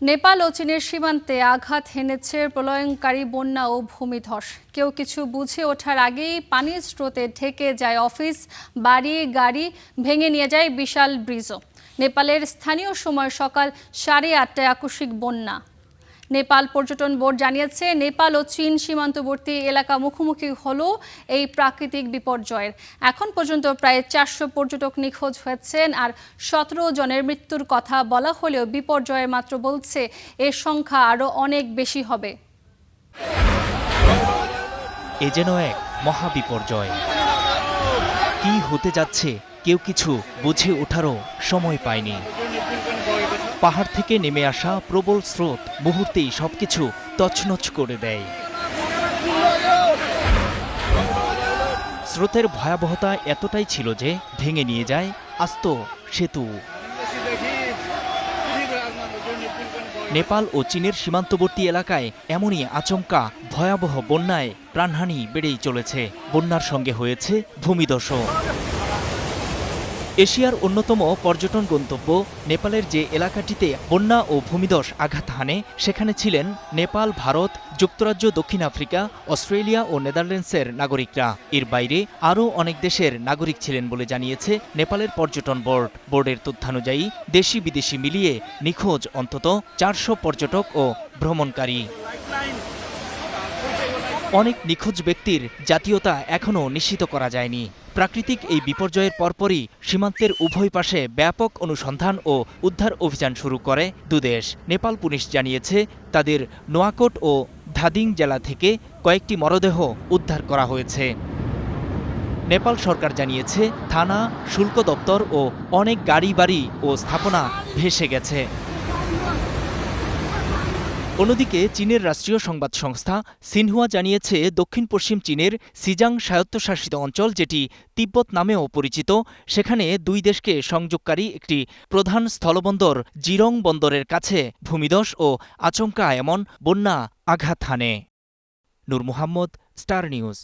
নেপাল ও চীনের সীমান্তে আঘাত হেনেছে প্রলয়ঙ্কারী বন্যা ও ভূমিধস। কেউ কিছু বুঝে ওঠার আগেই পানির স্রোতে ঢেকে যায় অফিস, বাড়ি, গাড়ি, ভেঙে নিয়ে যায় বিশাল ব্রিজও। নেপালের স্থানীয় সময় সকাল 8:30টায় আকস্মিক বন্যা। নেপাল পর্যটন বোর্ড জানিয়েছে, নেপাল ও চীন সীমান্তবর্তী এলাকা মুখোমুখি হলো এই প্রাকৃতিক বিপর্যয়ের। এখন পর্যন্ত প্রায় 400 পর্যটক নিখোঁজ হয়েছেন, আর 17 জনের মৃত্যুর কথা বলা হলেও বিপর্যয়ের মাত্রা বলছে এর সংখ্যা আরও অনেক বেশি হবে। এ যেন এক মহাবিপর্যয়। কি হতে যাচ্ছে কেউ কিছু বুঝে ওঠারও সময় পায়নি। পাহাড় থেকে নেমে আসা প্রবল স্রোত মুহূর্তেই সবকিছু তছনছ করে দেয়। স্রোতের ভয়াবহতা এতটাই ছিল যে ভেঙে নিয়ে যায় আস্ত সেতু। নেপাল ও চীনের সীমান্তবর্তী এলাকায় এমনই আচমকা ভয়াবহ বন্যায় প্রাণহানি বেড়েই চলেছে। বন্যার সঙ্গে হয়েছে ভূমিধসও। এশিয়ার অন্যতম পর্যটন গন্তব্য নেপালের যে এলাকাটিতে বন্যা ও ভূমিধস আঘাত হানে, সেখানে ছিলেন নেপাল, ভারত, যুক্তরাজ্য, দক্ষিণ আফ্রিকা, অস্ট্রেলিয়া ও নেদারল্যান্ডসের নাগরিকরা। এর বাইরে আরও অনেক দেশের নাগরিক ছিলেন বলে জানিয়েছে নেপালের পর্যটন বোর্ড। বোর্ডের তথ্যানুযায়ী দেশি বিদেশি মিলিয়ে নিখোঁজ অন্তত 400 পর্যটক ও ভ্রমণকারী। অনেক নিখোঁজ ব্যক্তির জাতীয়তা এখনও নিশ্চিত করা যায়নি। প্রাকৃতিক এই বিপর্যয়ের পরপরই সীমান্তের উভয় পাশে ব্যাপক অনুসন্ধান ও উদ্ধার অভিযান শুরু করে দুদেশ। নেপাল পুলিশ জানিয়েছে, তাদের নোয়াকোট ও ধাদিং জেলা থেকে কয়েকটি মরদেহ উদ্ধার করা হয়েছে। নেপাল সরকার জানিয়েছে, থানা, শুল্ক দপ্তর ও অনেক গাড়ি, বাড়ি ও স্থাপনা ভেসে গেছে। অন্যদিকে চীনের রাষ্ট্রীয় সংবাদ সংস্থা সিনহুয়া জানিয়েছে, দক্ষিণ পশ্চিম চীনের সিজাং স্বায়ত্তশাসিত অঞ্চল, যেটি তিব্বত নামেও পরিচিত, সেখানে দুই দেশকে সংযোগকারী একটি প্রধান স্থলবন্দর জিরং বন্দরের কাছে ভূমিধস ও আচমকা এমন বন্যা আঘাত হানে। নূর মোহাম্মদ, স্টার নিউজ।